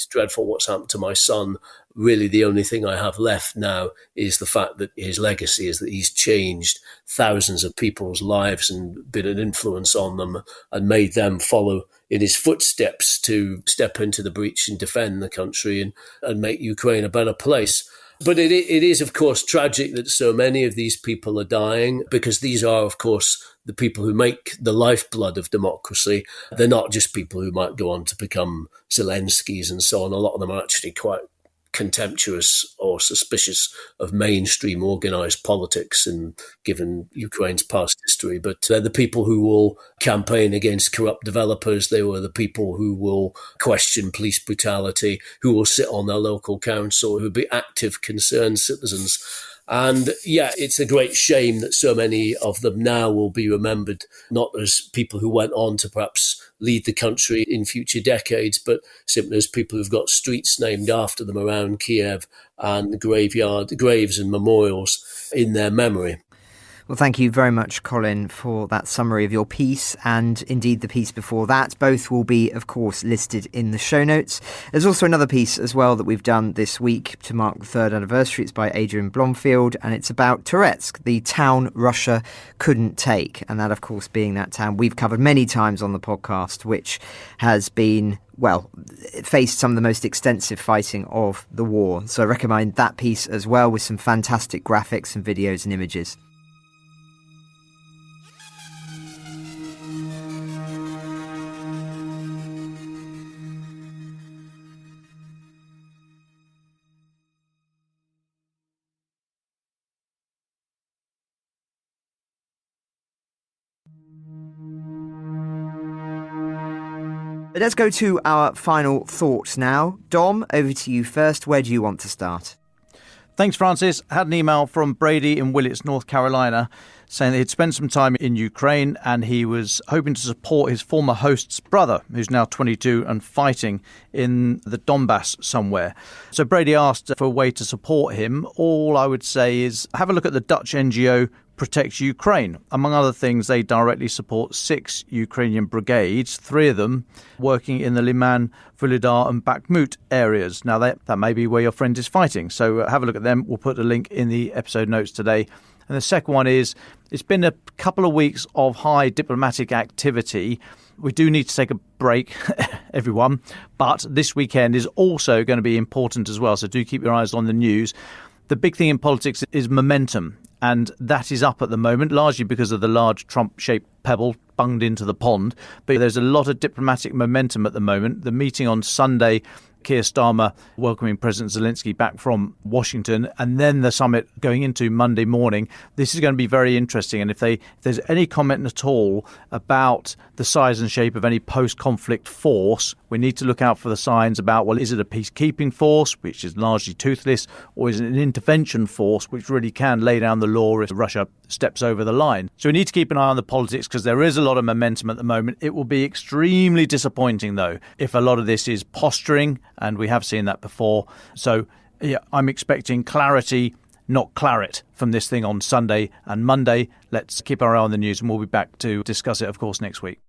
dreadful what's happened to my son. Really, the only thing I have left now is the fact that his legacy is that he's changed thousands of people's lives and been an influence on them and made them follow in his footsteps to step into the breach and defend the country and make Ukraine a better place. But it is, of course, tragic that so many of these people are dying, because these are, of course, the people who make the lifeblood of democracy. They're not just people who might go on to become Zelenskys and so on. A lot of them are actually quite contemptuous or suspicious of mainstream organized politics, and given Ukraine's past history. But they're the people who will campaign against corrupt developers. They were the people who will question police brutality, who will sit on their local council, who will be active, concerned citizens. And it's a great shame that so many of them now will be remembered not as people who went on to perhaps lead the country in future decades, but simply as people who've got streets named after them around Kiev and graves and memorials in their memory. Well, thank you very much, Colin, for that summary of your piece, and indeed the piece before that. Both will be, of course, listed in the show notes. There's also another piece as well that we've done this week to mark the third anniversary. It's by Adrian Blomfield, and it's about Toretsk, the town Russia couldn't take. And that, of course, being that town we've covered many times on the podcast, which has been faced some of the most extensive fighting of the war. So I recommend that piece as well, with some fantastic graphics and videos and images. But let's go to our final thoughts now. Dom, over to you first. Where do you want to start? Thanks, Francis. Had an email from Brady in Willits, North Carolina, saying that he'd spent some time in Ukraine and he was hoping to support his former host's brother, who's now 22 and fighting in the Donbass somewhere. So Brady asked for a way to support him. All I would say is have a look at the Dutch NGO Protect Ukraine. Among other things, they directly support 6 Ukrainian brigades, 3 of them working in the Liman, Vuhledar and Bakhmut areas. Now, that may be where your friend is fighting, so have a look at them. We'll put a link in the episode notes today. And the second one is, it's been a couple of weeks of high diplomatic activity. We do need to take a break, everyone, but this weekend is also going to be important as well, so do keep your eyes on the news. The big thing in politics is momentum. And that is up at the moment, largely because of the large Trump-shaped pebble bunged into the pond. But there's a lot of diplomatic momentum at the moment. The meeting on Sunday, Keir Starmer welcoming President Zelensky back from Washington, and then the summit going into Monday morning. This is going to be very interesting. And if there's any comment at all about the size and shape of any post-conflict force, we need to look out for the signs about, well, is it a peacekeeping force, which is largely toothless, or is it an intervention force, which really can lay down the law if Russia steps over the line? So we need to keep an eye on the politics because there is a lot of momentum at the moment. It will be extremely disappointing, though, if a lot of this is posturing, and we have seen that before. So yeah, I'm expecting clarity, not claret, from this thing on Sunday and Monday. Let's keep our eye on the news, and we'll be back to discuss it, of course, next week.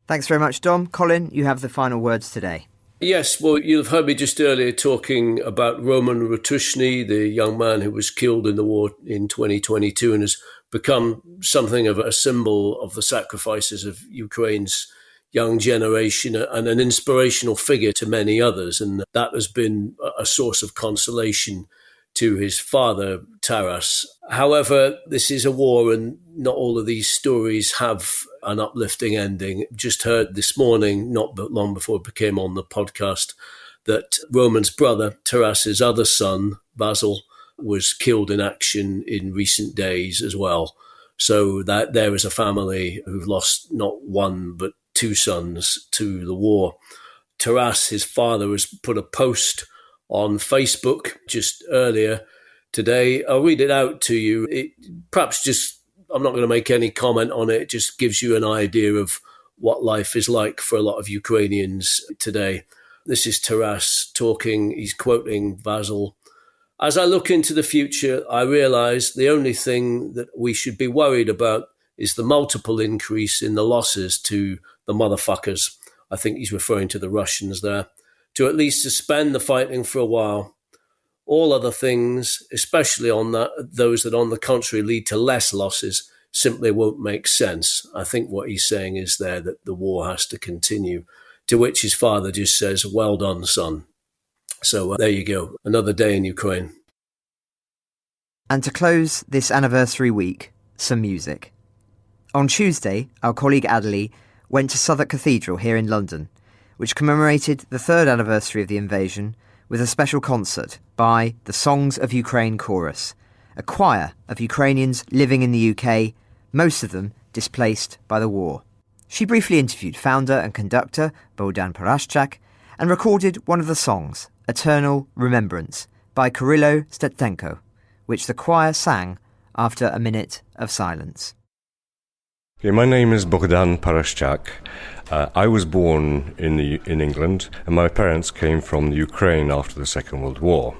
Thanks very much, Dom. Colin, you have the final words today. Yes, well, you've heard me just earlier talking about Roman Ratushny, the young man who was killed in the war in 2022 and has become something of a symbol of the sacrifices of Ukraine's young generation and an inspirational figure to many others. And that has been a source of consolation to his father, Taras. However, this is a war and not all of these stories have an uplifting ending. Just heard this morning, not long before it became on the podcast, that Roman's brother, Taras's other son, Basil, was killed in action in recent days as well. So that there is a family who've lost not one but 2 sons to the war. Taras, his father, has put a post on Facebook just earlier today. I'll read it out to you. I'm not going to make any comment on it. It just gives you an idea of what life is like for a lot of Ukrainians today. This is Taras talking. He's quoting Basil. As I look into the future, I realise the only thing that we should be worried about is the multiple increase in the losses to the motherfuckers. I think he's referring to the Russians there. To at least suspend the fighting for a while. All other things, especially on those that on the contrary lead to less losses, simply won't make sense. I think what he's saying is there that the war has to continue, to which his father just says, well done, son. So there you go, another day in Ukraine. And to close this anniversary week, some music. On Tuesday, our colleague Adelie went to Southwark Cathedral here in London, which commemorated the 3rd anniversary of the invasion with a special concert by the Songs of Ukraine Chorus, a choir of Ukrainians living in the UK, most of them displaced by the war. She briefly interviewed founder and conductor Bogdan Parashchak and recorded one of the songs, Eternal Remembrance, by Kirilo Stetsenko, which the choir sang after a minute of silence. Okay, my name is Bogdan Parashchak. I was born in England, and my parents came from the Ukraine after the Second World War.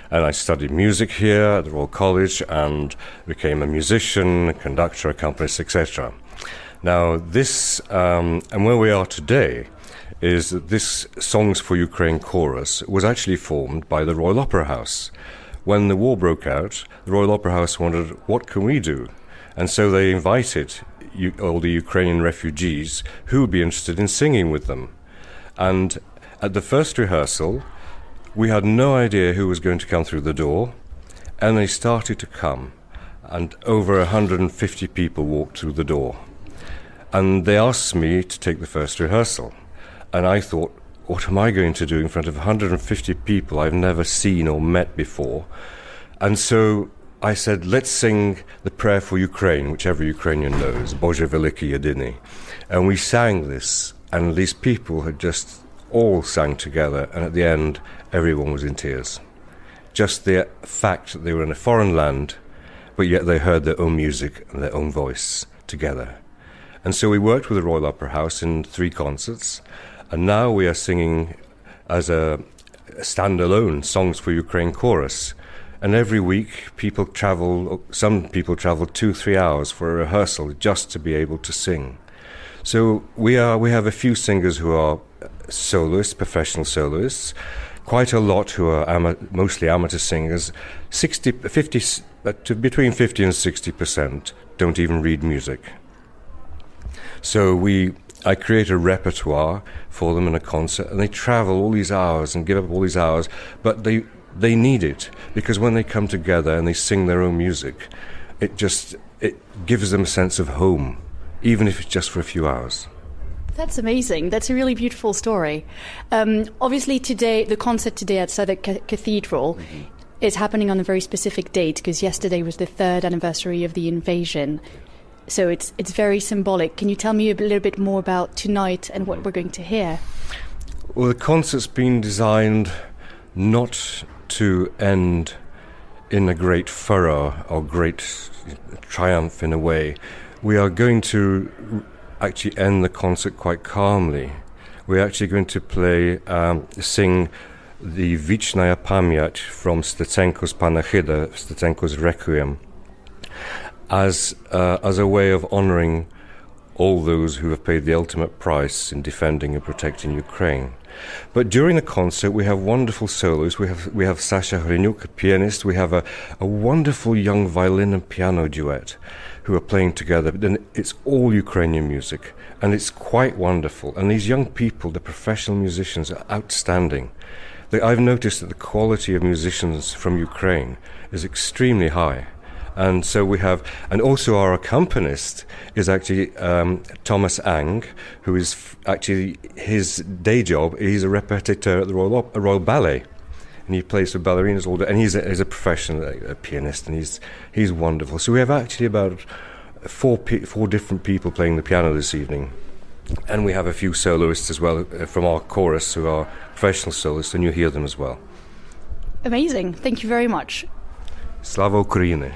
And I studied music here at the Royal College and became a musician, a conductor, accompanist, etc. Now, this, and where we are today, is that this Songs for Ukraine chorus was actually formed by the Royal Opera House. When the war broke out, the Royal Opera House wondered, what can we do? And so they invited all the Ukrainian refugees who would be interested in singing with them. And at the first rehearsal, we had no idea who was going to come through the door, and they started to come, and over 150 people walked through the door. And they asked me to take the first rehearsal, and I thought, what am I going to do in front of 150 people I've never seen or met before? And so I said, let's sing the prayer for Ukraine, which every Ukrainian knows, Boże Veliki Jedyny. And we sang this, and these people had just all sang together, and at the end, everyone was in tears. Just the fact that they were in a foreign land, but yet they heard their own music and their own voice together. And so we worked with the Royal Opera House in 3 concerts, and now we are singing as a standalone Songs for Ukraine chorus. And every week some people travel 2-3 hours for a rehearsal just to be able to sing. So we have a few singers who are soloists, professional soloists, quite a lot who are mostly amateur singers. Between 50 and 60% don't even read music. So I create a repertoire for them in a concert, and they travel all these hours and give up all these hours, but they need it, because when they come together and they sing their own music, it gives them a sense of home, even if it's just for a few hours. That's amazing. That's a really beautiful story. Obviously today, the concert today at Southwark Cathedral is happening on a very specific date, because yesterday was the 3rd anniversary of the invasion. So it's very symbolic. Can you tell me a little bit more about tonight and what we're going to hear? Well, the concert's been designed not to end in a great furor or great triumph in a way. We are going to actually end the concert quite calmly. We're actually going to sing the Vichnaya Pamięć from Stetenko's Panachyda, Stetenko's Requiem, as a way of honouring all those who have paid the ultimate price in defending and protecting Ukraine. But during the concert, we have wonderful solos. We have Sasha Hryniuk, a pianist. We have a wonderful young violin and piano duet who are playing together. But then it's all Ukrainian music, and it's quite wonderful. And these young people, the professional musicians, are outstanding. I've noticed that the quality of musicians from Ukraine is extremely high. And so and also our accompanist is actually Thomas Ang, who is actually, his day job, he's a répétiteur at the Royal Ballet, and he plays for ballerinas all day, and he's a professional pianist, and he's wonderful. So we have actually about four different people playing the piano this evening, and we have a few soloists as well from our chorus who are professional soloists, and you hear them as well. Amazing. Thank you very much. Slava Ukraini.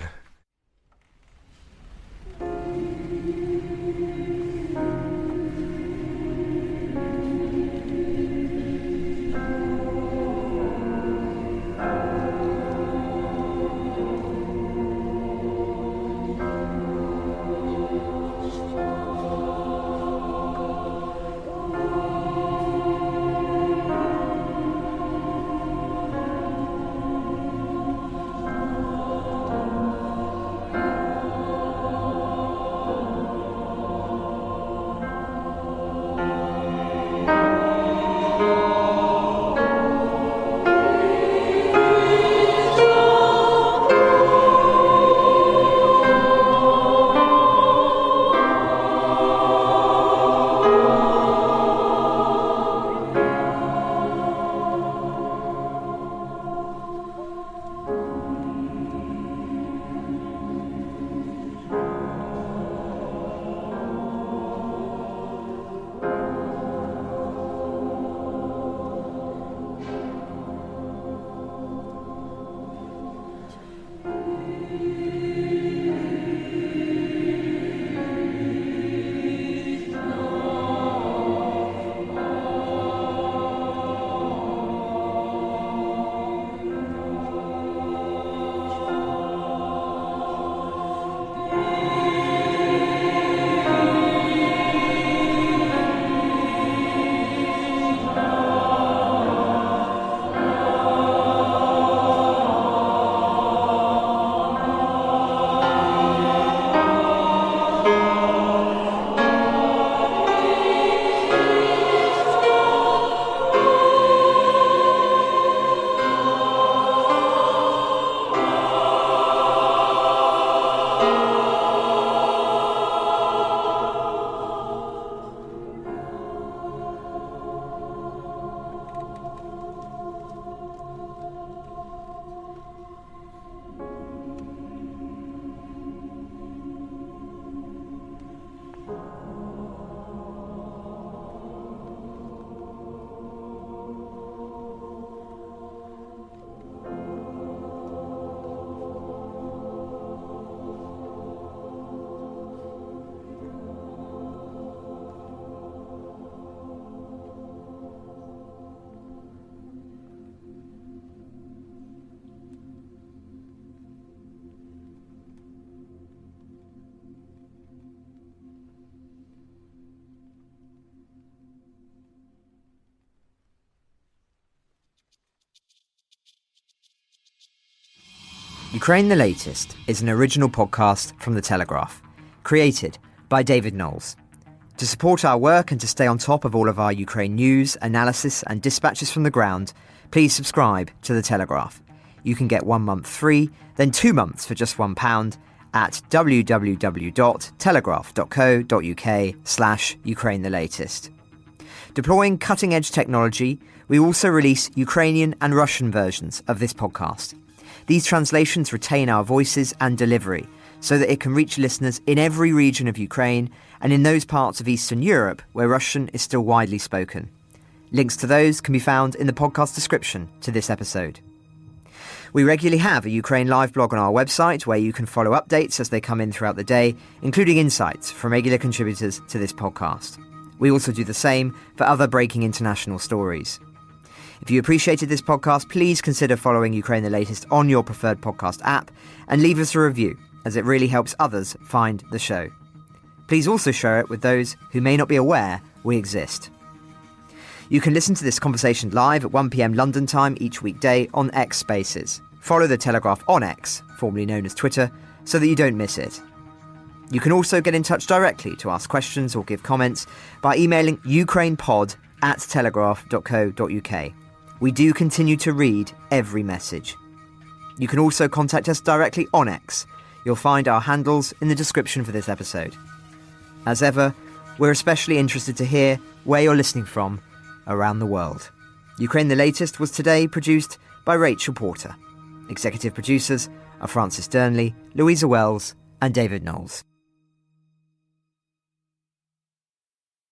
Ukraine the Latest is an original podcast from The Telegraph, created by David Nicholls. To support our work and to stay on top of all of our Ukraine news, analysis and dispatches from the ground, please subscribe to The Telegraph. You can get 1 month free, then 2 months for just £1 at www.telegraph.co.uk/Ukraine the Latest. Deploying cutting-edge technology, we also release Ukrainian and Russian versions of this podcast. These translations retain our voices and delivery so that it can reach listeners in every region of Ukraine and in those parts of Eastern Europe where Russian is still widely spoken. Links to those can be found in the podcast description to this episode. We regularly have a Ukraine Live blog on our website where you can follow updates as they come in throughout the day, including insights from regular contributors to this podcast. We also do the same for other breaking international stories. If you appreciated this podcast, please consider following Ukraine the Latest on your preferred podcast app and leave us a review, as it really helps others find the show. Please also share it with those who may not be aware we exist. You can listen to this conversation live at 1 p.m. London time each weekday on X Spaces. Follow The Telegraph on X, formerly known as Twitter, so that you don't miss it. You can also get in touch directly to ask questions or give comments by emailing ukrainepod@telegraph.co.uk. We do continue to read every message. You can also contact us directly on X. You'll find our handles in the description for this episode. As ever, we're especially interested to hear where you're listening from around the world. Ukraine the Latest was today produced by Rachel Porter. Executive producers are Francis Dearnley, Louisa Wells and David Nicholls.